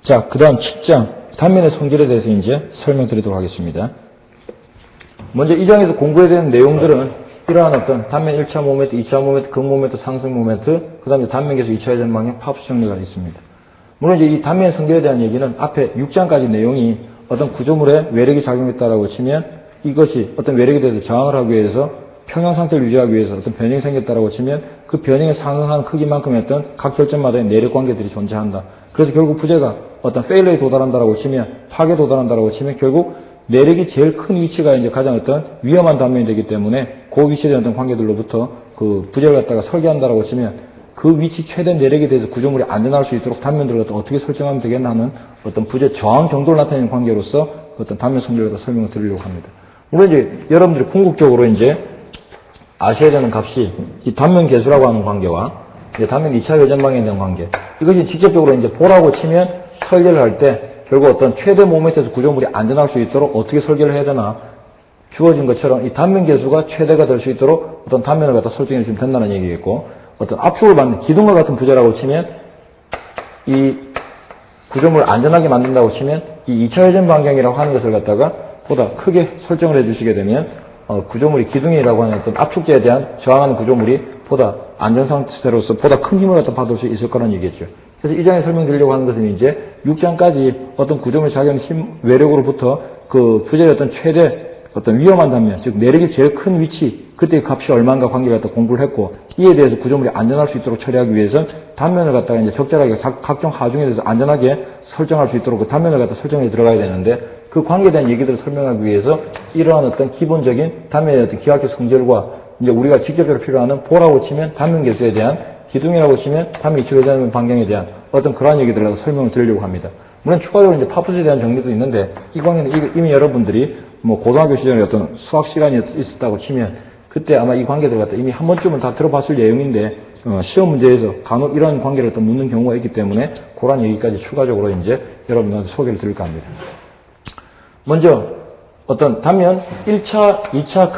자, 그 다음 7장 단면의 성질에 대해서 이제 설명드리도록 하겠습니다. 먼저 이 장에서 공부해야 되는 내용들은 이러한 어떤 단면 1차 모멘트, 2차 모멘트, 극모멘트, 상승 모멘트, 그 다음에 단면계수 2차 회전 방향, 파브스 정리가 있습니다. 물론 이제 이 단면 성질에 대한 얘기는 앞에 6장까지 내용이 어떤 구조물에 외력이 작용했다라고 치면 이것이 어떤 외력에 대해서 저항을 하기 위해서 평형 상태를 유지하기 위해서 어떤 변형이 생겼다라고 치면 그 변형에 상응한 크기만큼의 어떤 각 결점마다의 내력 관계들이 존재한다. 그래서 결국 부재가 어떤 페일러에 도달한다라고 치면 파괴에 도달한다라고 치면 결국 내력이 제일 큰 위치가 이제 가장 어떤 위험한 단면이 되기 때문에 그 위치에 대한 어떤 관계들로부터 그 부재를 갖다가 설계한다라고 치면 그 위치 최대 내력에 대해서 구조물이 안전할 수 있도록 단면들을 갖다 어떻게 설정하면 되겠나 하는 어떤 부재 저항 정도를 나타내는 관계로서 어떤 단면 성질을 갖다 설명을 드리려고 합니다. 물론 이제 여러분들이 궁극적으로 이제 아셔야 되는 값이 이 단면 계수라고 하는 관계와 이제 단면 2차 회전 방향에 대한 관계. 이것이 직접적으로 이제 보라고 치면 설계를 할 때 결국 어떤 최대 모멘트에서 구조물이 안전할 수 있도록 어떻게 설계를 해야 되나 주어진 것처럼 이 단면 계수가 최대가 될 수 있도록 어떤 단면을 갖다 설정해 주시면 된다는 얘기겠고 어떤 압축을 받는 기둥과 같은 부재라고 치면 이 구조물을 안전하게 만든다고 치면 이 2차 회전 방향이라고 하는 것을 갖다가 보다 크게 설정을 해 주시게 되면 구조물이 기둥이라고 하는 어떤 압축제에 대한 저항하는 구조물이 보다 안전 상태로서 보다 큰 힘을 갖다 받을 수 있을 거라는 얘기겠죠. 그래서 이 장에 설명드리려고 하는 것은 이제 6장까지 어떤 구조물 작용 힘 외력으로부터 그 부재의 어떤 최대 어떤 위험한 단면, 즉 내력이 제일 큰 위치, 그때의 값이 얼마인가 관계를 갖다 공부를 했고 이에 대해서 구조물이 안전할 수 있도록 처리하기 위해서 단면을 갖다가 이제 적절하게 각종 하중에 대해서 안전하게 설정할 수 있도록 그 단면을 갖다 설정해 들어가야 되는데 그 관계에 대한 얘기들을 설명하기 위해서 이러한 어떤 기본적인 단면의 어떤 기하학적 성질과 이제 우리가 직접적으로 필요하는 보라고 치면 단면 계수에 대한 기둥이라고 치면 단면 2차 회전 방향에 대한 어떤 그러한 얘기들을 설명을 드리려고 합니다. 물론 추가적으로 이제 파푸스에 대한 정리도 있는데 이 관계는 이미 여러분들이 뭐 고등학교 시절에 어떤 수학 시간이 있었다고 치면 그때 아마 이 관계들 갖다 이미 한 번쯤은 다 들어봤을 내용인데 시험 문제에서 간혹 이런 관계를 또 묻는 경우가 있기 때문에 그런 얘기까지 추가적으로 이제 여러분들한테 소개를 드릴까 합니다. 먼저 어떤 단면 1차, 2차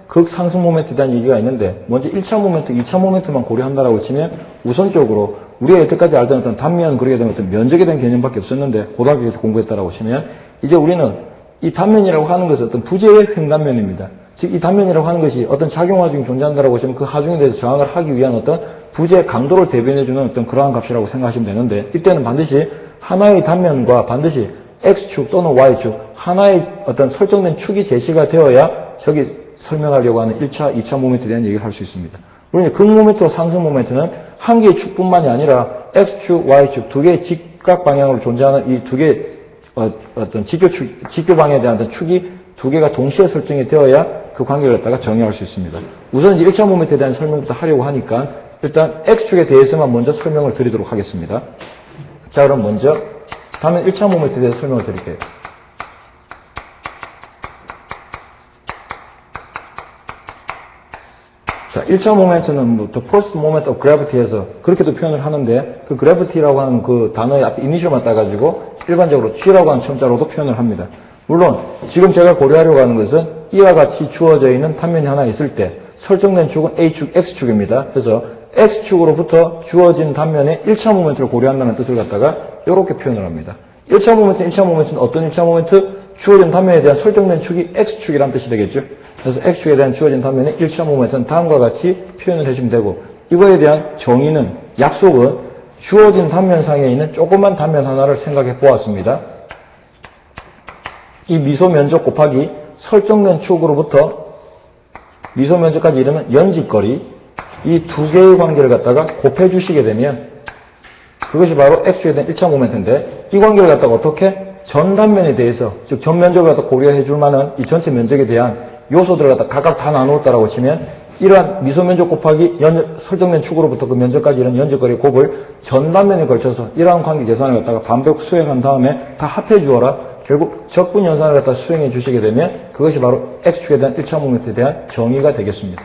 극상승 모멘트에 대한 얘기가 있는데 먼저 1차 모멘트, 2차 모멘트만 고려한다라고 치면 우선적으로 우리가 여태까지 알던 어떤 단면 그리게 되는 어떤 면적에 대한 개념밖에 없었는데 고등학교에서 공부했다라고 치면 이제 우리는 이 단면이라고 하는 것은 어떤 부재의 횡단면입니다. 즉 이 단면이라고 하는 것이 어떤 작용 하중이 존재한다라고 하시면 그 하중에 대해서 저항을 하기 위한 어떤 부재의 강도를 대변해주는 어떤 그러한 값이라고 생각하시면 되는데 이때는 반드시 하나의 단면과 반드시 X축 또는 Y축 하나의 어떤 설정된 축이 제시가 되어야 저기 설명하려고 하는 1차, 2차 모멘트에 대한 얘기를 할 수 있습니다. 물론 극모멘트와 상승 모멘트는 한 개의 축뿐만이 아니라 X축, Y축 두 개의 직각 방향으로 존재하는 이 두 개의 어떤 직교 방향에 대한 어떤 축이 두 개가 동시에 설정이 되어야 그 관계를 갖다가 정의할 수 있습니다. 우선 이제 1차 모멘트에 대한 설명부터 하려고 하니까 일단 X축에 대해서만 먼저 설명을 드리도록 하겠습니다. 자, 그럼 먼저 다음에 1차 모멘트에 대해서 설명을 드릴게요. 자, 1차 모멘트는 뭐 the first moment of gravity에서 그렇게도 표현을 하는데 그 gravity라고 하는 그 단어의 앞에 이니셜만 따가지고 일반적으로 G라고 하는 첨자로도 표현을 합니다. 물론 지금 제가 고려하려고 하는 것은 이와 같이 주어져 있는 단면이 하나 있을 때 설정된 축은 A축, X축입니다. 그래서 X축으로부터 주어진 단면의 1차 모멘트를 고려한다는 뜻을 갖다가 이렇게 표현을 합니다. 1차 모멘트는 어떤 1차 모멘트? 주어진 단면에 대한 설정된 축이 X축이라는 뜻이 되겠죠. 그래서 X축에 대한 주어진 단면의 1차 모멘트는 다음과 같이 표현을 해주면 되고 이거에 대한 정의는, 약속은 주어진 단면상에 있는 조그만 단면 하나를 생각해 보았습니다. 이 미소 면적 곱하기 설정된 축으로부터 미소 면적까지 이르는 연직거리 이 두 개의 관계를 갖다가 곱해 주시게 되면 그것이 바로 X축에 대한 1차 모멘트인데 이 관계를 갖다가 어떻게 전 단면에 대해서 즉 전 면적을 갖다 고려해 줄 만한 이 전체 면적에 대한 요소들을 갖다 각각 다 나누었다라고 치면 이러한 미소 면적 곱하기 설정된 축으로부터 그 면적까지 이런 연적거리의 곱을 전 단면에 걸쳐서 이러한 관계 계산을 갖다가 반복 수행한 다음에 다 합해 주어라. 결국 적분 연산을 갖다 수행해 주시게 되면 그것이 바로 X축에 대한 1차 모멘트에 대한 정의가 되겠습니다.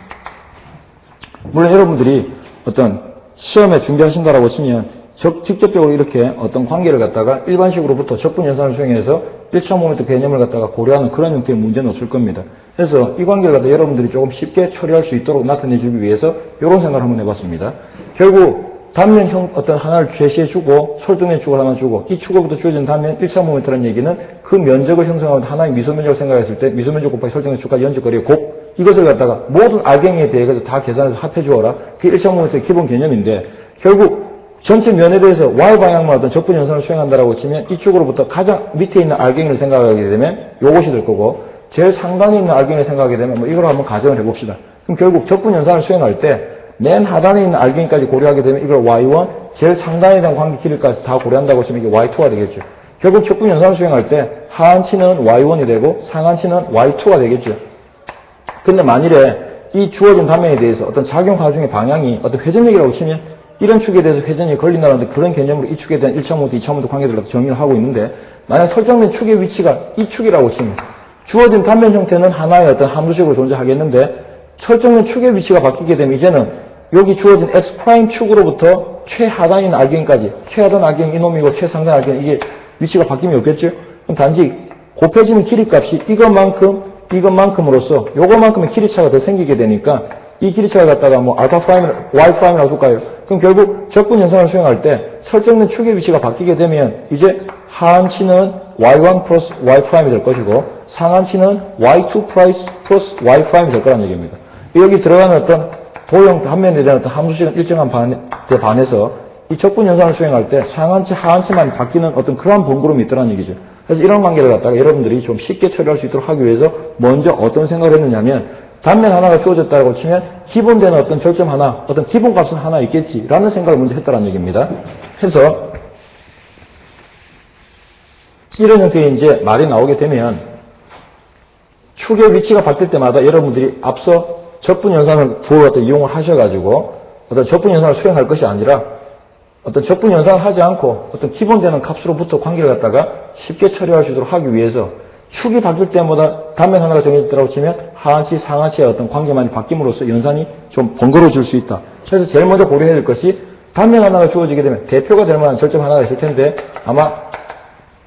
물론 여러분들이 어떤 시험에 준비하신다라고 치면 직접적으로 이렇게 어떤 관계를 갖다가 일반식으로부터 적분 연산을 수행해서 1차 모멘트 개념을 갖다가 고려하는 그런 형태의 문제는 없을 겁니다. 그래서 이 관계를 갖다 여러분들이 조금 쉽게 처리할 수 있도록 나타내주기 위해서 이런 생각을 한번 해봤습니다. 결국 단면형 어떤 하나를 제시해주고 설정된 축을 하나 주고 이 축으로부터 주어진 단면 1차 모멘트라는 얘기는 그 면적을 형성하는 하나의 미소면적을 생각했을 때 미소면적 곱하기 설정된 축과 연적거리의 곱 이것을 갖다가 모든 알갱이에 대해 다 계산해서 합해 주어라. 그게 1차 모멘트의 기본 개념인데 결국 전체 면에 대해서 y-방향만 어떤 적분 연산을 수행한다라고 치면 이 축으로부터 가장 밑에 있는 알갱이를 생각하게 되면 요것이 될 거고 제일 상단에 있는 알갱이를 생각하게 되면 뭐 이걸 한번 가정을 해봅시다. 그럼 결국 적분 연산을 수행할 때 맨 하단에 있는 알갱이까지 고려하게 되면 이걸 y1, 제일 상단에 대한 관계 길이까지 다 고려한다고 치면 이게 y2가 되겠죠. 결국 적분 연산을 수행할 때 하한치는 y1이 되고 상한치는 y2가 되겠죠. 근데 만일에 이 주어진 단면에 대해서 어떤 작용 하중의 방향이 어떤 회전력이라고 치면 이런 축에 대해서 회전이 걸린다는 그런 개념으로 이 축에 대한 1차 모멘트, 2차 모멘트 관계들을 정의를 하고 있는데 만약 설정된 축의 위치가 이 축이라고 치면 주어진 단면 형태는 하나의 어떤 함수식으로 존재하겠는데 설정된 축의 위치가 바뀌게 되면 이제는 여기 주어진 x' 축으로부터 최하단에 있는 알갱이까지 최하단 알갱이 이놈이고 최상단 알갱이 이게 위치가 바뀌면 없겠죠? 그럼 단지 곱해지는 길이값이 이것만큼으로써 요것만큼의 길이차가 더 생기게 되니까 이 길이차를 갖다가 뭐 알파 프라임을 y 프라임이라고 줄까요? 그럼 결국 적분 연산을 수행할 때 설정된 축의 위치가 바뀌게 되면 이제 하한치는 y1 플러스 y 프라임이 될 것이고 상한치는 y2 플러스 y 프라임이 될 거라는 얘기입니다. 여기 들어가는 어떤 도형 단면에 대한 어떤 함수식은 일정한 데 반해서 이 적분 연산을 수행할 때 상한치, 하한치만 바뀌는 어떤 그러한 번거로움이 있더라는 얘기죠. 그래서 이런 관계를 갖다가 여러분들이 좀 쉽게 처리할 수 있도록 하기 위해서 먼저 어떤 생각을 했느냐면 단면 하나가 주어졌다고 치면 기본되는 어떤 절점 하나, 어떤 기본값은 하나 있겠지라는 생각을 먼저 했다는 얘기입니다. 해서 이런 형태의 이제 말이 나오게 되면 축의 위치가 바뀔 때마다 여러분들이 앞서 적분 연산을 부어갖다 이용을 하셔가지고 어떤 적분 연산을 수행할 것이 아니라 어떤 적분 연산을 하지 않고 어떤 기본되는 값으로부터 관계를 갖다가 쉽게 처리할 수 있도록 하기 위해서 축이 바뀔 때마다 단면 하나가 정해졌다고 치면 하한치, 상한치의 어떤 관계만 바뀜으로써 연산이 좀 번거로워질 수 있다. 그래서 제일 먼저 고려해야 될 것이 단면 하나가 주어지게 되면 대표가 될 만한 절점 하나가 있을 텐데 아마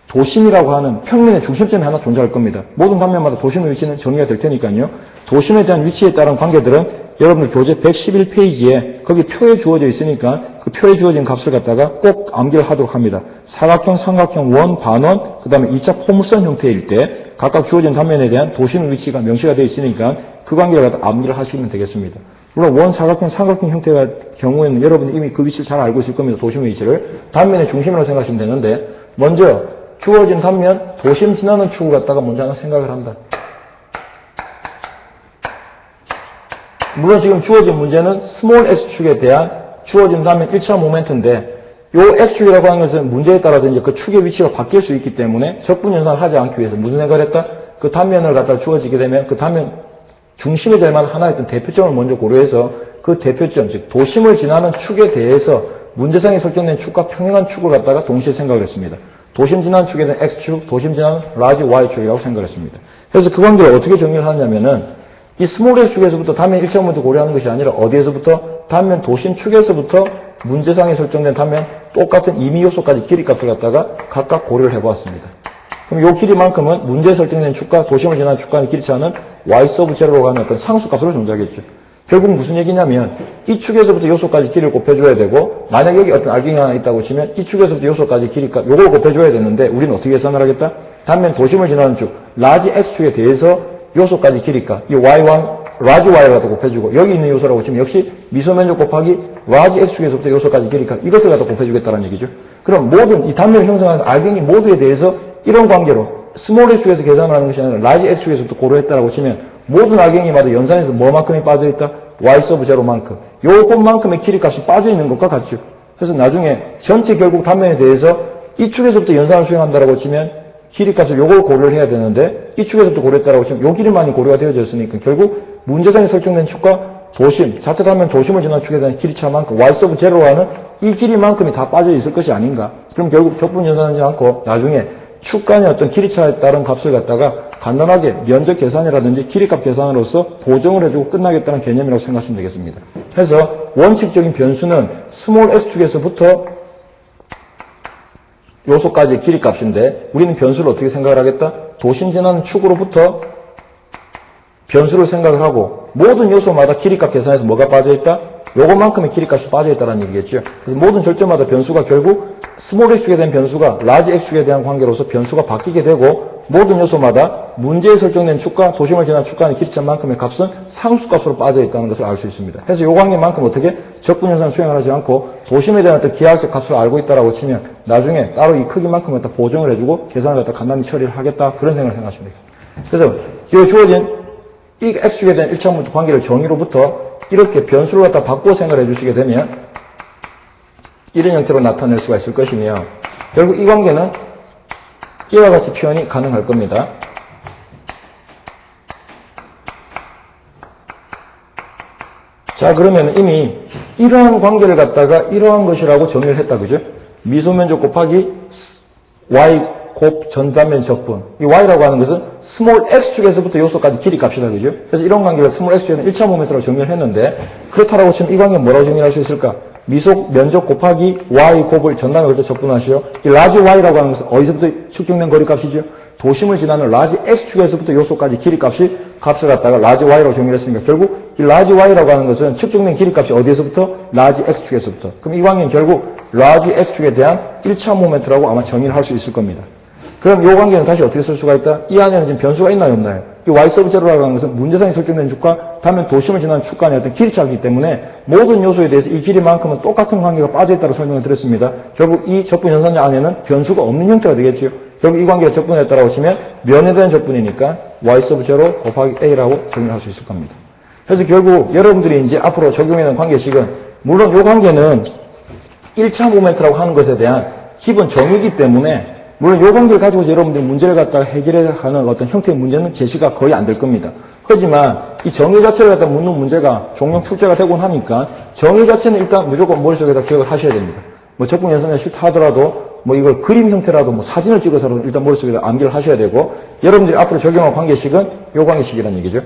도심이라고 하는 평면의 중심점이 하나 존재할 겁니다. 모든 단면마다 도심의 위치는 정의가 될 테니까요. 도심에 대한 위치에 따른 관계들은 여러분들 교재 111페이지에 거기 표에 주어져 있으니까 그 표에 주어진 값을 갖다가 꼭 암기를 하도록 합니다. 사각형, 삼각형, 원, 반원, 그 다음에 2차 포물선 형태일 때 각각 주어진 단면에 대한 도심의 위치가 명시가 되어 있으니까 그 관계를 갖다 암기를 하시면 되겠습니다. 물론 원, 사각형, 삼각형 형태의 경우에는 여러분이 이미 그 위치를 잘 알고 있을 겁니다. 도심의 위치를. 단면의 중심이라고 생각하시면 되는데 먼저 주어진 단면, 도심 지나는 축을 갖다가 먼저 하나 생각을 한다. 물론 지금 주어진 문제는 스몰 x축에 대한 주어진 단면 1차 모멘트인데 요 x축이라고 하는 것은 문제에 따라서 이제 그 축의 위치가 바뀔 수 있기 때문에 적분 연산을 하지 않기 위해서 무슨 생각을 했다? 그 단면을 갖다 주어지게 되면 그 단면 중심이 될 만한 하나의 어떤 대표점을 먼저 고려해서 그 대표점, 즉 도심을 지나는 축에 대해서 문제상에 설정된 축과 평행한 축을 갖다가 동시에 생각을 했습니다. 도심 지나는 축에 대한 x축, 도심 지나는 라지 y축이라고 생각을 했습니다. 그래서 그 관계를 어떻게 정리를 하느냐면은 이 스몰 x축에서부터 단면 1차 모멘트 고려하는 것이 아니라 어디에서부터? 단면 도심 축에서부터 문제상에 설정된 단면 똑같은 임의 요소까지 길이값을 갖다가 각각 고려를 해보았습니다. 그럼 이 길이만큼은 문제에 설정된 축과 도심을 지나는 축 간의 길이차는 y 서브 제로라고 하는 어떤 상수값으로 존재하겠죠. 결국 무슨 얘기냐면 이 축에서부터 요소까지 길이를 곱해줘야 되고 만약 여기 어떤 알갱이 하나 있다고 치면 이 축에서부터 요소까지 길이값 요걸 곱해줘야 되는데 우리는 어떻게 계산을 하겠다? 단면 도심을 지나는 축 라지 x축에 대해서 요소까지 길이값 이 y1 라지 y를 갖다 곱해주고 여기 있는 요소라고 치면 역시 미소면적 곱하기 라지 x축에서부터 요소까지 길이값 이것을 갖다 곱해주겠다는 얘기죠. 그럼 모든 이 단면을 형성하는 알갱이 모두에 대해서 이런 관계로 스몰 x축에서 계산을 하는 것이 아니라 라지 x축에서부터 고려했다라고 치면 모든 알갱이마다 연산에서 뭐만큼이 빠져있다? y 서브 제로만큼. 요것만큼의 길이값이 빠져있는 것과 같죠. 그래서 나중에 전체 결국 단면에 대해서 이 축에서부터 연산을 수행한다라고 치면 길이값을 요걸 고려를 해야 되는데 이 축에서부터 고려했다라고 치면 요 길이만이 고려가 되어졌으니까 결국 문제상에 설정된 축과 도심, 자체 단면 도심을 지난 축에 대한 길이차만큼 y 서브 제로라는 이 길이만큼이 다 빠져있을 것이 아닌가. 그럼 결국 적분 연산하지 않고 나중에 축 간의 어떤 길이차에 따른 값을 갖다가 간단하게 면적 계산이라든지 길이값 계산으로서 보정을 해주고 끝나겠다는 개념이라고 생각하시면 되겠습니다. 그래서 원칙적인 변수는 스몰 x축에서부터 요소까지의 길이값인데 우리는 변수를 어떻게 생각을 하겠다? 도심 지나는 축으로부터 변수를 생각을 하고 모든 요소마다 길이값 계산해서 뭐가 빠져있다? 요것만큼의 길이값이 빠져있다는 얘기겠죠. 그래서 모든 절제마다 변수가 결국 스몰 x축에 대한 변수가 라지 x축에 대한 관계로서 변수가 바뀌게 되고 모든 요소마다 문제에 설정된 축과 도심을 지난 축 간의 길이차만큼의 값은 상수값으로 빠져있다는 것을 알 수 있습니다. 그래서 요 관계만큼 어떻게 적분현상을 수행을 하지 않고 도심에 대한 어떤 기하학적 값을 알고 있다라고 치면 나중에 따로 이 크기만큼 갖다 보정을 해주고 계산을 갖다 간단히 처리를 하겠다 그런 생각을 생각하시면 되겠습니다. 그래서 이 주어진 이 x축에 대한 1차 모멘트 관계를 정의로부터 이렇게 변수를 갖다 바꾸어 생각을 해주시게 되면 이런 형태로 나타낼 수가 있을 것이며 결국 이 관계는 이와 같이 표현이 가능할 겁니다. 자, 그러면 이미 이러한 관계를 갖다가 이러한 것이라고 정의를 했다, 그죠? 미소면적 곱하기 y 곱 전단면 적분. 이 y라고 하는 것은 스몰 x축에서부터 요소까지 길이 값이다, 그죠? 그래서 이런 관계를 스몰 x축에는 1차 모멘트라고 정의를 했는데 그렇다라고 치면 이 관계는 뭐라고 정의할 수 있을까? 미소 면적 곱하기 y 곱을 전단에 걸쳐 적분하시오. 이 라지 y라고 하는 것은 어디서부터 측정된 거리값이죠? 도심을 지나는 라지 x축에서부터 요소까지 길이값이 값을 갖다가 라지 y라고 정의를 했으니까 결국 이 라지 y라고 하는 것은 측정된 길이값이 어디에서부터? 라지 x축에서부터. 그럼 이 관계는 결국 라지 x축에 대한 1차 모멘트라고 아마 정의를 할 수 있을 겁니다. 그럼 이 관계는 다시 어떻게 쓸 수가 있다? 이 안에는 지금 변수가 있나요, 없나요? 이 y 서브 제로라고 하는 것은 문제상에 설정된 축과 단면 도심을 지나는 축 간의 어떤 길이차이기 때문에 모든 요소에 대해서 이 길이만큼은 똑같은 관계가 빠져있다고 설명을 드렸습니다. 결국 이 적분 현상자 안에는 변수가 없는 형태가 되겠죠. 결국 이 관계가 적분했다라고 치면 면에 대한 적분이니까 y 서브 제로 곱하기 a라고 정의할 수 있을 겁니다. 그래서 결국 여러분들이 이제 앞으로 적용하는 관계식은 물론 이 관계는 1차 모멘트라고 하는 것에 대한 기본 정의이기 때문에 물론 이 관계를 가지고 여러분들이 문제를 갖다가 해결하는 어떤 형태의 문제는 제시가 거의 안 될 겁니다. 하지만 이 정의 자체를 갖다 묻는 문제가 종종 출제가 되곤 하니까 정의 자체는 일단 무조건 머릿속에다 기억을 하셔야 됩니다. 뭐 적분 연산이 싫다 하더라도 뭐 이걸 그림 형태라도 뭐 사진을 찍어서라도 일단 머릿속에다 암기를 하셔야 되고 여러분들이 앞으로 적용할 관계식은 이 관계식이라는 얘기죠.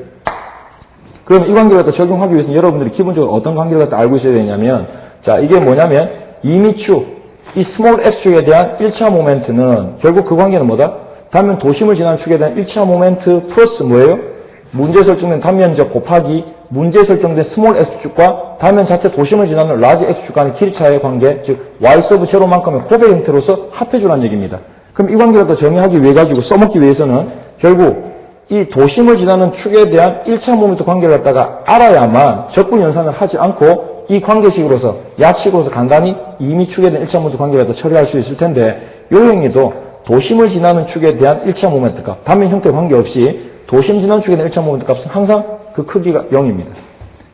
그럼 이 관계를 갖다 적용하기 위해서는 여러분들이 기본적으로 어떤 관계를 갖다 알고 있어야 되냐면 자 이게 뭐냐면 이미축 이 스몰 x축에 대한 1차 모멘트는 결국 그 관계는 뭐다? 단면 도심을 지난 축에 대한 1차 모멘트 플러스 뭐예요? 문제 설정된 단면적 곱하기 문제 설정된 스몰 x축과 단면 자체 도심을 지나는 라지 x축 간의 길이차의 관계, 즉 y 서브 제로만큼의 곱의 형태로서 합해주라는 얘기입니다. 그럼 이 관계를 더 정의하기 위해 가지고 써먹기 위해서는 결국 이 도심을 지나는 축에 대한 1차 모멘트 관계를 갖다가 알아야만 적분 연산을 하지 않고 이 관계식으로서 약식으로서 간단히 이미 축에 대한 1차 모멘트 관계를 갖다 처리할 수 있을 텐데 이 행위도 도심을 지나는 축에 대한 1차 모멘트 값, 단면 형태 관계없이 도심 지나는 축에 대한 1차 모멘트 값은 항상 그 크기가 0입니다.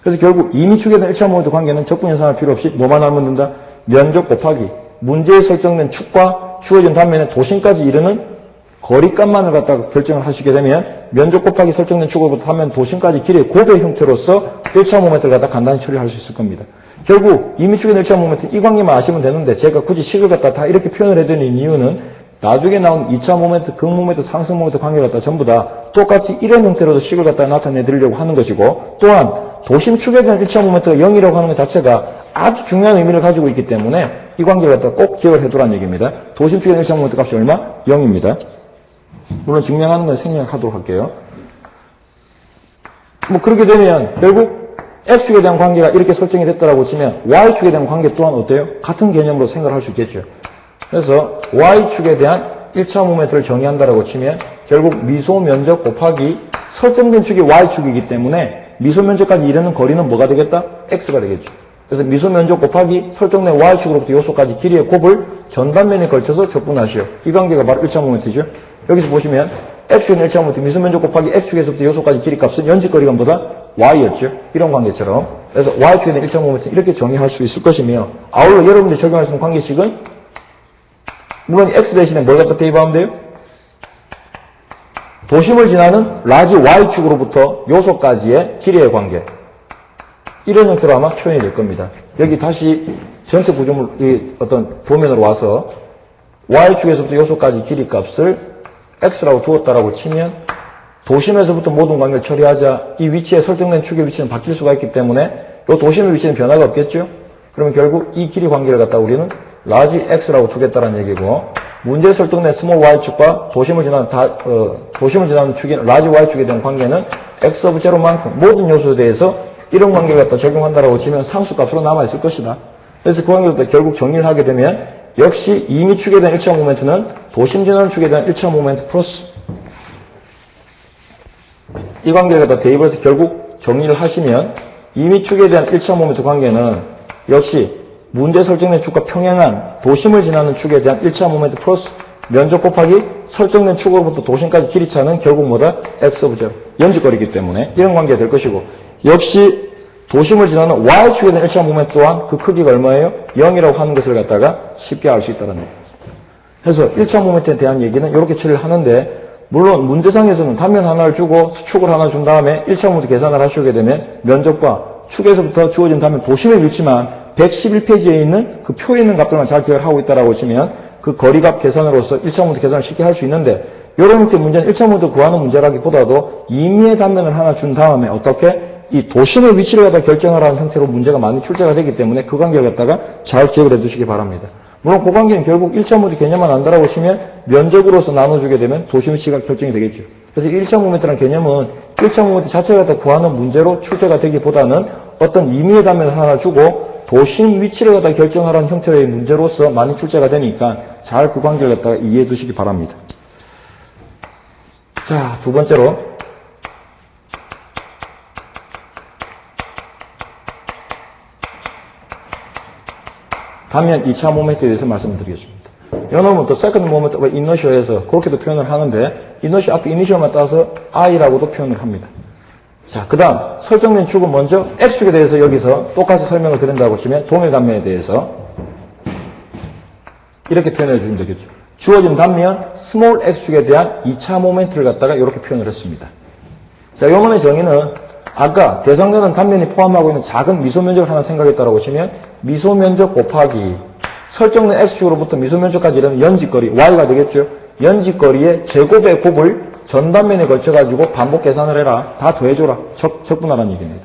그래서 결국 이미 축에 대한 1차 모멘트 관계는 적분 연산할 필요 없이 뭐만 하면 된다? 면적 곱하기 문제에 설정된 축과 주어진 단면의 도심까지 이르는 거리값만을 갖다가 결정을 하시게 되면 면적 곱하기 설정된 축으로부터 단면 도심까지 길이의 곱의 형태로서 1차 모멘트를 갖다 간단히 처리할 수 있을 겁니다. 결국 이미축의 1차 모멘트 이 관계만 아시면 되는데 제가 굳이 식을 갖다 다 이렇게 표현을 해드리는 이유는 나중에 나온 2차 모멘트, 극 모멘트, 상승 모멘트 관계를 갖다 전부 다 똑같이 이런 형태로도 식을 갖다 나타내 드리려고 하는 것이고 또한 도심축에 대한 1차 모멘트가 0이라고 하는 것 자체가 아주 중요한 의미를 가지고 있기 때문에 이 관계를 갖다 꼭 기억을 해두라는 얘기입니다. 도심축에 대한 1차 모멘트 값이 얼마? 0입니다. 물론 증명하는 건 생략하도록 할게요. 뭐 그렇게 되면 결국 X축에 대한 관계가 이렇게 설정이 됐다라고 치면 Y축에 대한 관계 또한 어때요? 같은 개념으로 생각을 할 수 있겠죠. 그래서 Y축에 대한 1차 모멘트를 정의한다라고 치면 결국 미소 면적 곱하기 설정된 축이 Y축이기 때문에 미소 면적까지 이르는 거리는 뭐가 되겠다? X가 되겠죠. 그래서 미소 면적 곱하기 설정된 Y축으로부터 요소까지 길이의 곱을 전단면에 걸쳐서 적분하시오. 이 관계가 바로 1차 모멘트죠. 여기서 보시면 X축의 1차 모멘트 미소 면적 곱하기 X축에서부터 요소까지 길이값은 연직거리감보다 Y였죠. 이런 관계처럼. 그래서 Y축의 1차 모멘트는 이렇게 정의할 수 있을 것이며 아울러 여러분들이 적용할 수 있는 관계식은 물론 X 대신에 뭘 갖다 대입하면 돼요? 도심을 지나는 라지 Y축으로부터 요소까지의 길이의 관계. 이런 형태로 아마 표현이 될 겁니다. 여기 다시 전체 구조물, 어떤 도면으로 와서 Y축에서부터 요소까지 길이값을 X라고 두었다라고 치면 도심에서부터 모든 관계를 처리하자 이 위치에 설정된 축의 위치는 바뀔 수가 있기 때문에 이 도심의 위치는 변화가 없겠죠? 그러면 결국 이 길이 관계를 갖다 우리는 라지 X라고 두겠다는 얘기고 문제에 설정된 스몰 Y축과 도심을 지나는 축인 라지 Y축에 대한 관계는 X 오브 제로만큼 모든 요소에 대해서 이런 관계를 갖다 적용한다라고 치면 상수값으로 남아있을 것이다. 그래서 그 관계를 갖다 결국 정리를 하게 되면 역시 이미 축에 대한 1차 모멘트는 도심 지나는 축에 대한 1차 모멘트 플러스 이 관계를 갖다 대입해서 결국 정리를 하시면 이미 축에 대한 1차 모멘트 관계는 역시 문제 설정된 축과 평행한 도심을 지나는 축에 대한 1차 모멘트 플러스 면적 곱하기 설정된 축으로부터 도심까지 길이 차는 결국 뭐다? x 오브 0. 연직거리이기 때문에 이런 관계가 될 것이고 역시 도심을 지나는 y축에 대한 1차 모멘트 또한 그 크기가 얼마예요? 0이라고 하는 것을 갖다가 쉽게 알 수 있다는 거예요. 그래서 1차 모멘트에 대한 얘기는 이렇게 처리를 하는데 물론 문제상에서는 단면 하나를 주고 수축을 하나 준 다음에 1차 모멘트 계산을 하시게 되면 면적과 축에서부터 주어진 단면 도심에 밀지만 111페이지에 있는 그 표에 있는 값들만 잘 기억을 하고 있다라고 하시면 그 거리값 계산으로서 1차 모멘트 계산을 쉽게 할 수 있는데 이런 형태의 문제는 1차 모멘트 구하는 문제라기보다도 임의의 단면을 하나 준 다음에 어떻게 이 도심의 위치를 갖다 결정하라는 형태로 문제가 많이 출제가 되기 때문에 그 관계를 갖다가 잘 기억을 해두시기 바랍니다. 물론 그 관계는 결국 1차 모멘트 개념만 안다라고 치면 면적으로서 나눠주게 되면 도심 위치가 결정이 되겠죠. 그래서 1차 모멘트라는 개념은 1차 모멘트 자체를 갖다 구하는 문제로 출제가 되기보다는 어떤 임의의 단면을 하나 주고 도심 위치를 갖다 결정하라는 형태의 문제로서 많이 출제가 되니까 잘 그 관계를 갖다가 이해해 두시기 바랍니다. 자, 두 번째로 단면 2차 모멘트에 대해서 말씀을 드리겠습니다. 여러분은 또 세컨드 모멘트 오브 이너셜에서 그렇게도 표현을 하는데 이너셜 앞에 이니셜만 따서 I라고도 표현을 합니다. 자, 그 다음 설정된 축은 먼저 X축에 대해서 여기서 똑같이 설명을 드린다고 치면 동일 단면에 대해서 이렇게 표현해 주시면 되겠죠. 주어진 단면 스몰 X축에 대한 2차 모멘트를 갖다가 이렇게 표현을 했습니다. 자, 요번의 정의는 아까 대상자는 단면이 포함하고 있는 작은 미소면적을 하나 생각했다라고 하시면 미소면적 곱하기 설정된 X축으로부터 미소면적까지 이르는 연직거리 Y가 되겠죠. 연직거리의 제곱의 곱을 전단면에 걸쳐가지고 반복 계산을 해라. 다 더해줘라. 적분하라는 얘기입니다.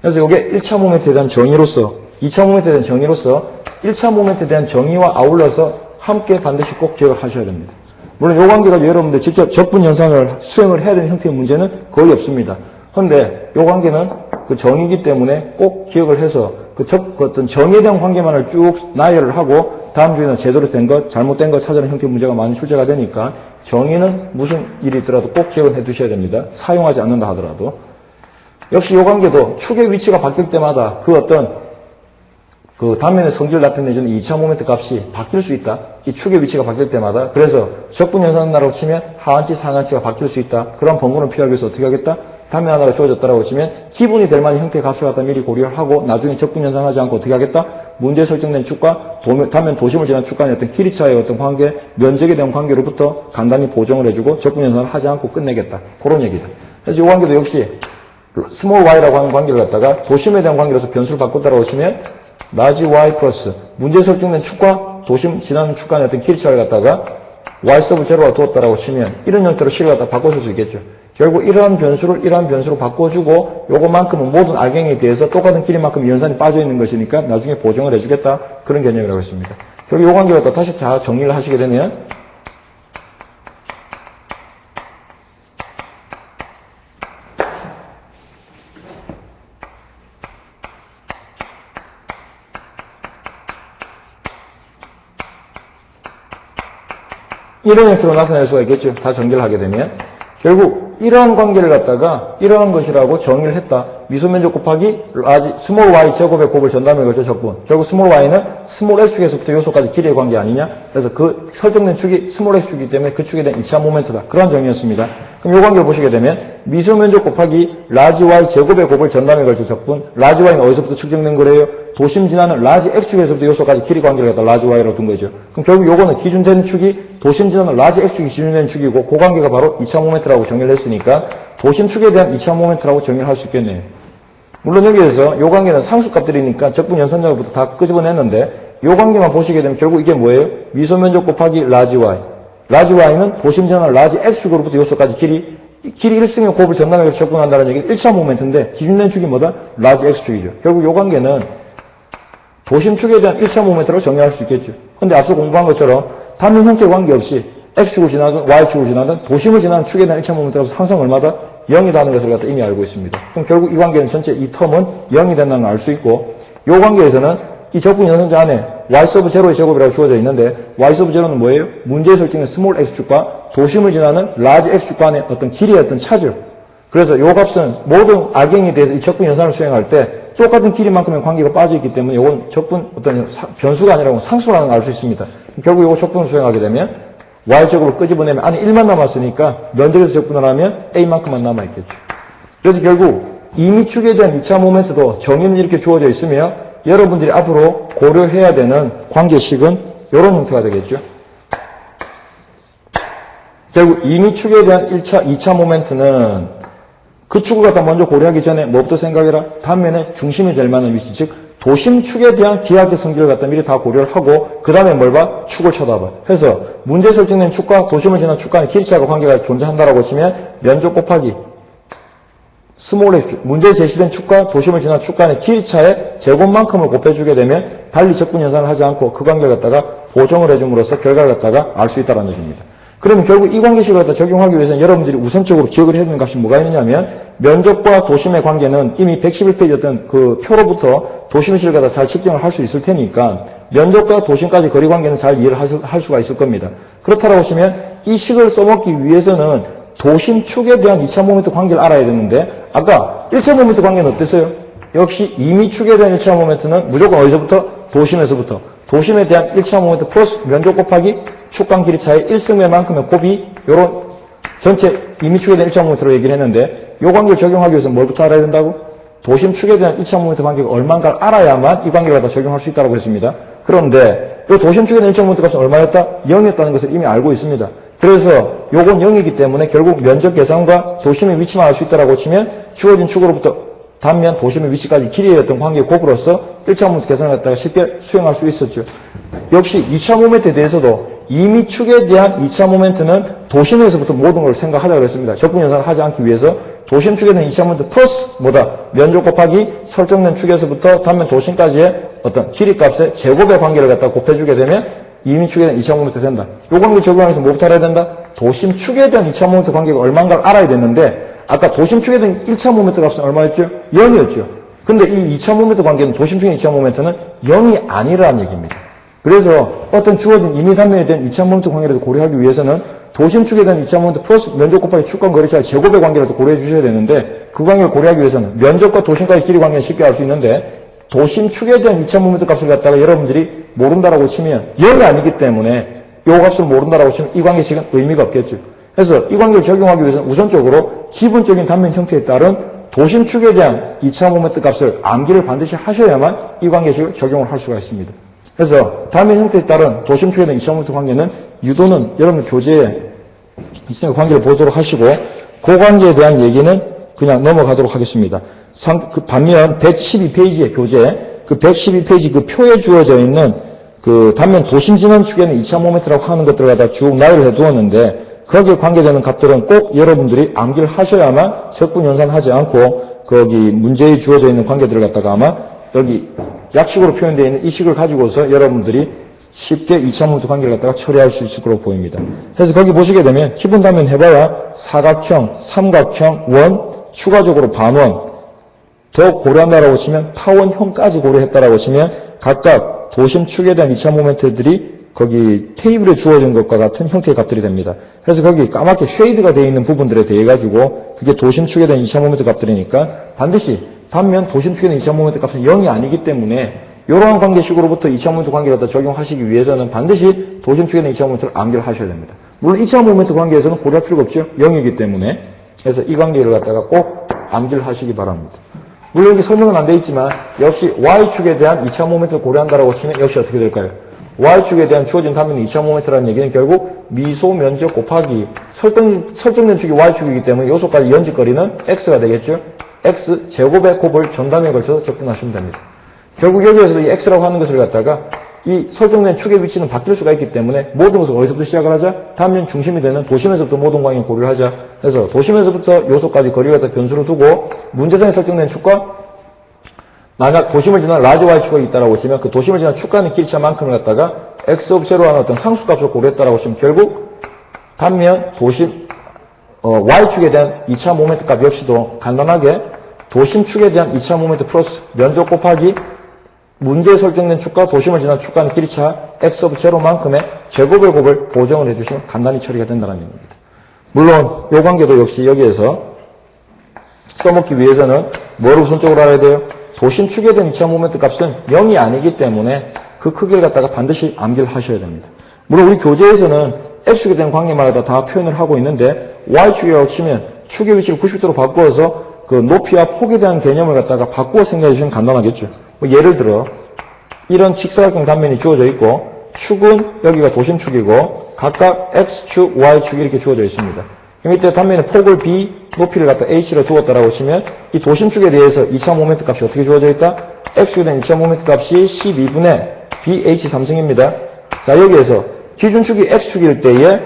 그래서 이게 1차 모멘트에 대한 정의로서 2차 모멘트에 대한 정의로서 1차 모멘트에 대한 정의와 아울러서 함께 반드시 꼭 기억을 하셔야 됩니다. 물론 이 관계가 여러분들 직접 적분 현상을 수행을 해야 되는 형태의 문제는 거의 없습니다. 그런데 이 관계는 그 정의이기 때문에 꼭 기억을 해서 그 어떤 정의에 대한 관계만을 쭉 나열을 하고 다음 주에는 제대로 된 것, 잘못된 것 찾아내는 형태의 문제가 많이 출제가 되니까 정의는 무슨 일이 있더라도 꼭 기억을 해 두셔야 됩니다. 사용하지 않는다 하더라도. 역시 이 관계도 축의 위치가 바뀔 때마다 그 어떤 그 단면의 성질을 나타내주는 2차 모멘트 값이 바뀔 수 있다. 이 축의 위치가 바뀔 때마다. 그래서 적분 현상이라고 치면 하한치, 상한치가 바뀔 수 있다. 그런 번거를 피하기 위해서 어떻게 하겠다? 단면 하나가 주어졌다라고 치면 기분이 될 만한 형태의 값을 갖다 미리 고려를 하고 나중에 적분 현상하지 않고 어떻게 하겠다? 문제에 설정된 축과 단면 도심을 지난 축 간의 어떤 길이 차이의 어떤 관계, 면적에 대한 관계로부터 간단히 보정을 해주고 적분 현상을 하지 않고 끝내겠다. 그런 얘기다. 그래서 이 관계도 역시 스몰 y라고 하는 관계를 갖다가 도심에 대한 관계로서 변수를 바꿨다라고 치면 라지 y 플러스 문제 설정된 축과 도심 지나는 축 간의 어떤 길이 차이를 갖다가 y 서브 제로가 두었다라고 치면 이런 형태로 식을 갖다 바꿔줄 수 있겠죠. 결국 이러한 변수를 이러한 변수로 바꿔주고 요것만큼은 모든 알갱이에 대해서 똑같은 길이만큼 연산이 빠져있는 것이니까 나중에 보정을 해주겠다. 그런 개념이라고 했습니다. 결국 요 관계를 갖다 다시 다 정리를 하시게 되면 이런 형태로 나타낼 수가 있겠죠. 다 정리를 하게 되면. 결국 이러한 관계를 갖다가 이러한 것이라고 정의를 했다. 미소면적 곱하기 스몰 y 제곱의 곱을 전담에 걸쳐 적분. 결국 스몰 y는 스몰 x축에서부터 요소까지 길이의 관계 아니냐. 그래서 그 설정된 축이 스몰 x축이기 때문에 그 축에 대한 2차 모멘트다. 그런 정의였습니다. 그럼 이 관계를 보시게 되면 미소면적 곱하기 라지 y 제곱의 곱을 전담에 걸쳐 적분. 라지 y는 어디서부터 측정된 거래요? 도심 지나는 라지 x축에서부터 요소까지 길이 관계를 갖다 라지 y라고 둔 거죠. 그럼 결국 요거는 기준되는 축이 도심 지나는 라지 x축이 기준되는 축이고 그 관계가 바로 2차 모멘트라고 정의를 했으니까 도심 축에 대한 2차 모멘트라고 정의를 할 수 있겠네요. 물론 여기에서 요 관계는 상수값들이니까 적분 연산자부터 다 끄집어냈는데 요 관계만 보시게 되면 결국 이게 뭐예요? 미소면적 곱하기 라지 y. 라지 y는 도심 지나는 라지 x축으로부터 요소까지 길이 1승의 곱을 전담에 적분한다는 얘기는 1차 모멘트인데 기준된 축이 뭐다? 라지 x축이죠. 결국 요 관계는 도심 축에 대한 1차 모멘트로 정의할 수 있겠죠. 근데 앞서 공부한 것처럼 단면 형태 관계없이 X축을 지나든 Y축을 지나든 도심을 지나는 축에 대한 1차 모멘트라서 항상 얼마다? 0이라는 것을 갖다 이미 알고 있습니다. 그럼 결국 이 관계는 전체 이 텀은 0이 된다는 걸 알 수 있고, 이 관계에서는 이 적분 연산자 안에 y sub 0의 제곱이라고 주어져 있는데, y sub 0는 뭐예요? 문제에 설정된 스몰 x축과 도심을 지나는 라지 x축 간의 어떤 길이의 어떤 차죠. 그래서 이 값은 모든 악행에 대해서 이 적분 연산을 수행할 때 똑같은 길이만큼의 관계가 빠져있기 때문에 이건 적분 어떤 변수가 아니라 상수라는 걸 알 수 있습니다. 결국 이거 적분을 수행하게 되면 y제곱을 끄집어내면 안에 1만 남았으니까 면적에서 적분을 하면 a만큼만 남아있겠죠. 그래서 결국 이미축에 대한 2차 모멘트도 정의는 이렇게 주어져 있으며 여러분들이 앞으로 고려해야 되는 관계식은 이런 형태가 되겠죠. 결국 이미축에 대한 1차, 2차 모멘트는 그 축을 갖다 먼저 고려하기 전에 뭐부터 생각해라? 단면의 중심이 될 만한 위치, 즉 도심축에 대한 기하학적 성질을 갖다 미리 다 고려를 하고 그 다음에 뭘 봐? 축을 쳐다봐. 그래서 문제 설정된 축과 도심을 지난 축 간의 길이차가 관계가 존재한다라고 치면 면적 곱하기 스몰 x, 문제 제시된 축과 도심을 지난 축 간의 길이차의 제곱만큼을 곱해주게 되면 달리 적분 연산을 하지 않고 그 관계를 갖다가 보정을 해줌으로써 결과를 갖다가 알 수 있다는 얘기입니다. 그러면 결국 이 관계식을 갖다 적용하기 위해서는 여러분들이 우선적으로 기억을 해야 되는 값이 뭐가 있느냐면 면적과 도심의 관계는 이미 111페이지였던 그 표로부터 도심식을 갖다 잘 측정을 할 수 있을 테니까 면적과 도심까지 거리 관계는 잘 이해를 할 수가 있을 겁니다. 그렇다고 하시면 이 식을 써먹기 위해서는 도심축에 대한 2차 모멘트 관계를 알아야 되는데 아까 1차 모멘트 관계는 어땠어요? 역시 이미축에 대한 1차 모멘트는 무조건 어디서부터? 도심에서부터. 도심에 대한 1차 모멘트 플러스 면적 곱하기 축간 길이 차이 1승매만큼의 곱이 요런 전체 이미축에 대한 1차 모멘트로 얘기를 했는데 요 관계를 적용하기 위해서 뭘부터 알아야 된다고? 도심축에 대한 1차 모멘트 관계가 얼마인가를 알아야만 이 관계를 다 적용할 수 있다고 했습니다. 그런데 요 도심축에 대한 1차 모멘트 값은 얼마였다? 0이었다는 것을 이미 알고 있습니다. 그래서 요건 0이기 때문에 결국 면적 계산과 도심의 위치만 알 수 있다고 치면 주어진 축으로부터 단면 도심의 위치까지 길이의 어떤 관계 곱으로서 1차 모멘트 계산을 갖다가 쉽게 수행할 수 있었죠. 역시 2차 모멘트에 대해서도 이미 축에 대한 2차 모멘트는 도심에서부터 모든 걸 생각하자고 그랬습니다. 적분 연산을 하지 않기 위해서 도심 축에 대한 2차 모멘트 플러스 뭐다? 면적 곱하기 설정된 축에서부터 단면 도심까지의 어떤 길이 값의 제곱의 관계를 갖다가 곱해주게 되면 이미 축에 대한 2차 모멘트 된다. 요 관계 적용하면서 뭐부터 알아야 된다? 도심 축에 대한 2차 모멘트 관계가 얼마인가를 알아야 됐는데 아까 도심축에 대한 1차 모멘트 값은 얼마였죠? 0이었죠. 근데 이 2차 모멘트 관계는 도심축의 2차 모멘트는 0이 아니라는 얘기입니다. 그래서 어떤 주어진 이미 단면에 대한 2차 모멘트 관계를 고려하기 위해서는 도심축에 대한 2차 모멘트 플러스 면적 곱하기 축간 거리차의 제곱의 관계를 고려해 주셔야 되는데 그 관계를 고려하기 위해서는 면적과 도심까지 길이 관계를 쉽게 알 수 있는데 도심축에 대한 2차 모멘트 값을 갖다가 여러분들이 모른다라고 치면 0이 아니기 때문에 이 값을 모른다라고 치면 이 관계식은 의미가 없겠죠. 그래서 이 관계를 적용하기 위해서는 우선적으로 기본적인 단면 형태에 따른 도심축에 대한 2차 모멘트 값을 암기를 반드시 하셔야만 이 관계식을 적용을 할 수가 있습니다. 그래서 단면 형태에 따른 도심축에 대한 2차 모멘트 관계는 유도는 여러분 교재에 있으니까 관계를 보도록 하시고 그 관계에 대한 얘기는 그냥 넘어가도록 하겠습니다. 반면 112페이지의 교재, 그 112페이지 그 표에 주어져 있는 그 단면 도심 진원 축에는 2차 모멘트라고 하는 것들을 갖다 쭉 나열을 해 두었는데 거기에 관계되는 값들은 꼭 여러분들이 암기를 하셔야만 적분 연산하지 않고 거기 문제에 주어져 있는 관계들을 갖다가 아마 여기 약식으로 표현되어 있는 이 식을 가지고서 여러분들이 쉽게 2차 모멘트 관계를 갖다가 처리할 수 있을 거로 보입니다. 그래서 거기 보시게 되면 기본 단면 해봐야 사각형, 삼각형, 원, 추가적으로 반원, 더 고려한다라고 치면 타원형까지 고려했다라고 치면 각각 도심축에 대한 2차 모멘트들이 거기 테이블에 주어진 것과 같은 형태의 값들이 됩니다. 그래서 거기 까맣게 쉐이드가 되어 있는 부분들에 대해 가지고 그게 도심축에 대한 2차 모멘트 값들이니까 반드시 단면 도심축에 대한 2차 모멘트 값은 0이 아니기 때문에 이러한 관계식으로부터 2차 모멘트 관계를 갖다 적용하시기 위해서는 반드시 도심축에 대한 2차 모멘트를 암기를 하셔야 됩니다. 물론 2차 모멘트 관계에서는 고려할 필요가 없죠. 0이기 때문에. 그래서 이 관계를 갖다가 꼭 암기를 하시기 바랍니다. 물론 이게 설명은 안 되어 있지만 역시 Y축에 대한 2차 모멘트를 고려한다라고 치면 역시 어떻게 될까요? Y축에 대한 주어진 단면이 2차 모멘트라는 얘기는 결국 미소 면적 곱하기 설정된 축이 Y축이기 때문에 요소까지 연집거리는 X가 되겠죠? X 제곱의 곱을 전단위에 걸쳐서 적분하시면 됩니다. 결국 여기에서도 이 X라고 하는 것을 갖다가 이 설정된 축의 위치는 바뀔 수가 있기 때문에 모든 것을 어디서부터 시작을 하자? 단면 중심이 되는 도심에서부터 모든 관계를 고려를 하자. 그래서 도심에서부터 요소까지 거리를 갖다 변수를 두고 문제상에 설정된 축과 만약 도심을 지난 라지 Y축이 있다라고 하시면 그 도심을 지난 축 간의 길이차만큼을 갖다가 X 옵 제로라는 어떤 상수값을 고려했다라고 하시면 결국 단면 도심 Y축에 대한 2차 모멘트 값 역시도 간단하게 도심축에 대한 2차 모멘트 플러스 면적 곱하기 문제에 설정된 축과 도심을 지난 축간의 길이차 x of 0만큼의 제곱의 곱을 보정을 해주시면 간단히 처리가 된다는 얘기입니다. 물론 이 관계도 역시 여기에서 써먹기 위해서는 뭘 우선적으로 알아야 돼요? 도심축에 대한 2차 모멘트 값은 0이 아니기 때문에 그 크기를 갖다가 반드시 암기를 하셔야 됩니다. 물론 우리 교재에서는 x축에 대한 관계마다 다 표현을 하고 있는데 y축이라고 치면 축의 위치를 90도로 바꾸어서 그 높이와 폭에 대한 개념을 갖다가 바꾸어 생각해 주시면 간단하겠죠. 예를 들어 이런 직사각형 단면이 주어져 있고 축은 여기가 도심축이고 각각 x축, y축 이렇게 주어져 있습니다. 그럼 이때 단면에 폭을 b, 높이를 갖다 h로 두었다라고 치면 이 도심축에 대해서 2차 모멘트 값이 어떻게 주어져 있다? x축에 대한 2차 모멘트 값이 12분의 bh 3승입니다. 자, 여기에서 기준축이 x축일 때에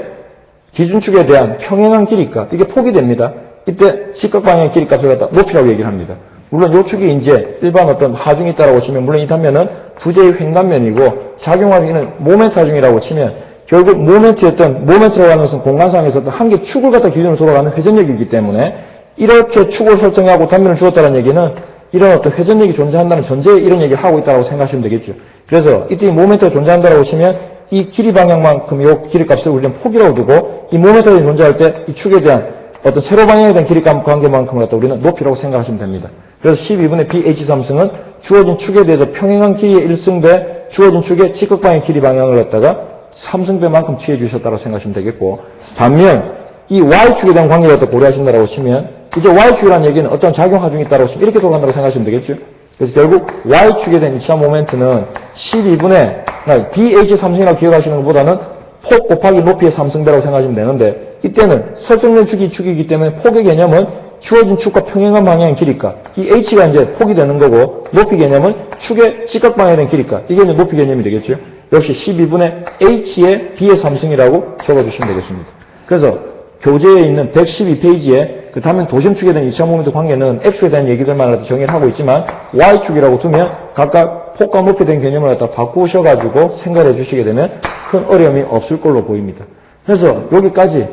기준축에 대한 평행한 길이값, 이게 폭이 됩니다. 이때 직각방향의 길이값을 갖다 높이라고 얘기를 합니다. 물론 요 축이 이제 일반 어떤 하중이 있다라고 치면 물론 이 단면은 부재의 횡단면이고 작용하기는 모멘트 하중이라고 치면 결국 모멘트라고 하는 것은 공간상에서 어떤 한 개 축을 갖다 기준으로 돌아가는 회전력이기 때문에 이렇게 축을 설정하고 단면을 주었다는 얘기는 이런 어떤 회전력이 존재한다는 전제에 이런 얘기를 하고 있다고 생각하시면 되겠죠. 그래서 이때 이 모멘트가 존재한다라고 치면 이 길이 방향만큼 이 길이값을 우리는 폭이라고 두고 이 모멘트가 존재할 때 이 축에 대한 어떤 세로 방향에 대한 길이값 관계만큼을 갖다 우리는 높이라고 생각하시면 됩니다. 그래서 12분의 BH3승은 주어진 축에 대해서 평행한 길이의 1승배 주어진 축의 직각 방향 길이 방향을 갖다가 3승배만큼 취해 주셨다고 생각하시면 되겠고 반면 이 Y축에 대한 관계를 갖다 고려하신다고 치면 이제 Y축이라는 얘기는 어떤 작용 하중이 있다고 치면 이렇게 돌아간다고 생각하시면 되겠죠. 그래서 결국 Y축에 대한 2차 모멘트는 12분의 BH3승이라고 기억하시는 것보다는 폭 곱하기 높이의 3승배라고 생각하시면 되는데 이때는 설정된 축이 축이기 때문에 폭의 개념은 주어진 축과 평행한 방향의 길이값 이 h가 이제 폭이 되는 거고 높이 개념은 축의 직각 방향에 대한 길이값 이게 이제 높이 개념이 되겠죠. 역시 12분의 h의 b의 3승이라고 적어주시면 되겠습니다. 그래서 교재에 있는 112페이지에 그 다음에 도심축에 대한 2차 모멘트 관계는 x축에 대한 얘기들만 정의를 하고 있지만 y축이라고 두면 각각 폭과 높이에 대한 개념을 갖다 바꾸셔가지고 생각해 주시게 되면 큰 어려움이 없을 걸로 보입니다. 그래서 여기까지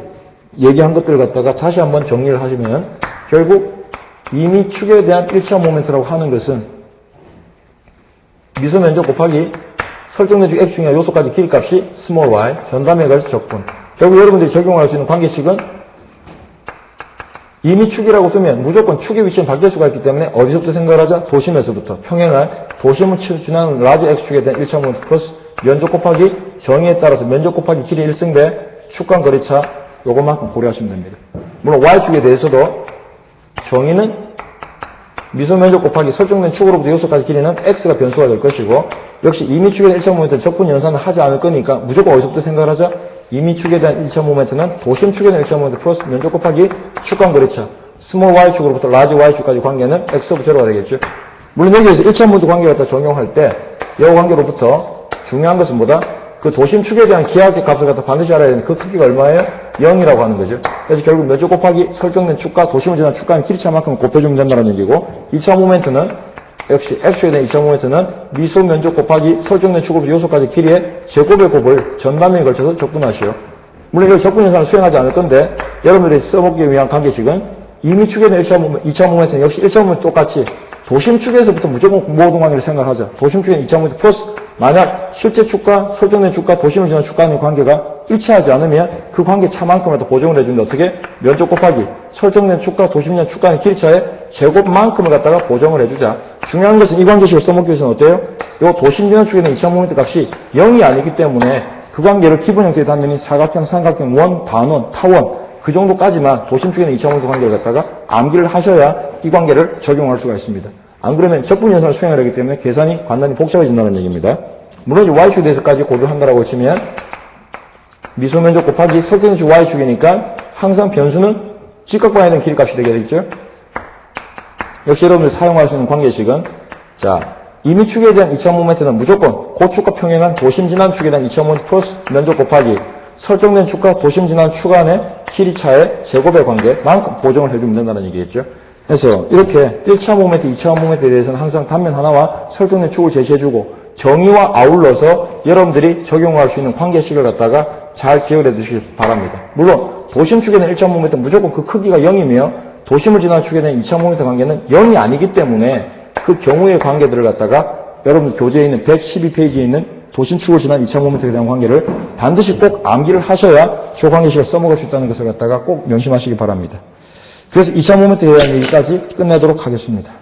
얘기한 것들을 갖다가 다시 한번 정리를 하시면 결국 이미 축에 대한 1차 모멘트라고 하는 것은 미소 면적 곱하기 설정된 축 x축이나 요소까지 길이값이 small y 전담에 걸쳐 적분. 결국 여러분들이 적용할 수 있는 관계식은 이미 축이라고 쓰면 무조건 축의 위치는 바뀔 수가 있기 때문에 어디서부터 생각을 하자? 도심에서부터 평행한 도심을 지나는 라지 x축에 대한 1차 모멘트 플러스 면적 곱하기 정의에 따라서 면적 곱하기 길이 1승배 축간 거리차 요것만큼 고려하시면 됩니다. 물론 y축에 대해서도 정의는 미소 면적 곱하기 설정된 축으로부터 요소까지 길이는 x가 변수가 될 것이고 역시 이미 축에 대한 1차 모멘트 적분 연산은 하지 않을 거니까 무조건 어디서부터 생각을 하자? 이미 축에 대한 1차 모멘트는 도심 축에 대한 1차 모멘트 플러스 면적 곱하기 축간 거리차 스몰 y축으로부터 라지 y축까지 관계는 x 오브 제로가 되겠죠. 물론 여기에서 1차 모멘트 관계를 갖다 적용할 때 이 관계로부터 중요한 것은 뭐다? 그 도심 축에 대한 기하학적 값을 갖다 반드시 알아야 되는 그 크기가 얼마예요? 0이라고 하는 거죠. 그래서 결국 면적 곱하기 설정된 축과 도심을 지난 축간의 길이차만큼 곱해주면 된다는 얘기고 2차 모멘트는 역시 x축에 대한 2차 모멘트는 미소 면적 곱하기 설정된 축으로부터 요소까지 길이의 제곱의 곱을 전담에 걸쳐서 적분하시오. 물론 이걸 적분 현상을 수행하지 않을 건데 여러분들이 써먹기 위한 관계식은 이미 축에 대한 2차 모멘트는 역시 1차 모멘트 똑같이 도심 축에서부터 무조건 모든 관계를 생각하자. 도심 축에는 2차 모멘트 플러스 만약 실제 축과 설정된 축과 도심을 지난 축 간의 관계가 일치하지 않으면 그 관계 차만큼을 더 보정을 해주는데 어떻게? 면적 곱하기 설정된 축과 도심 지난 축 간의 길이차의 제곱만큼을 갖다가 보정을 해주자. 중요한 것은 이 관계식을 써먹기 위해서는 어때요? 이 도심 지난 축에 대한 2차 모멘트 값이 0이 아니기 때문에 그 관계를 기본 형태의 단면인 사각형, 삼각형, 원, 반원, 타원 그 정도까지만 도심 축에는 2차 모멘트 관계를 갖다가 암기를 하셔야 이 관계를 적용할 수가 있습니다. 안 그러면 적분 현상을 수행을 하기 때문에 계산이 간단히 복잡해진다는 얘기입니다. 물론 이제 y축에 대해서까지 고려를 한다라고 치면 미소 면적 곱하기 설정된 축 y축이니까 항상 변수는 직각 방향에 대한 길이값이 되게 되겠죠. 역시 여러분들 사용할 수 있는 관계식은 자 이미 축에 대한 2차 모멘트는 무조건 고축과 평행한 도심 지난 축에 대한 2차 모멘트 플러스 면적 곱하기 설정된 축과 도심 지난 축 간의 길이차의 제곱의 관계만큼 보정을 해주면 된다는 얘기겠죠. 그래서 이렇게 1차 모멘트, 2차 모멘트에 대해서는 항상 단면 하나와 설정된 축을 제시해주고 정의와 아울러서 여러분들이 적용할 수 있는 관계식을 갖다가 잘 기억을 해두시기 바랍니다. 물론 도심 축에 대한 1차 모멘트 무조건 그 크기가 0이며 도심을 지나는 축에 대한 2차 모멘트 관계는 0이 아니기 때문에 그 경우의 관계들을 갖다가 여러분들 교재에 있는 112페이지에 있는 도심 축을 지난 2차 모멘트에 대한 관계를 반드시 꼭 암기를 하셔야 조관계식을 써먹을 수 있다는 것을 갖다가 꼭 명심하시기 바랍니다. 그래서 2차 모멘트에 대한 얘기까지 끝내도록 하겠습니다.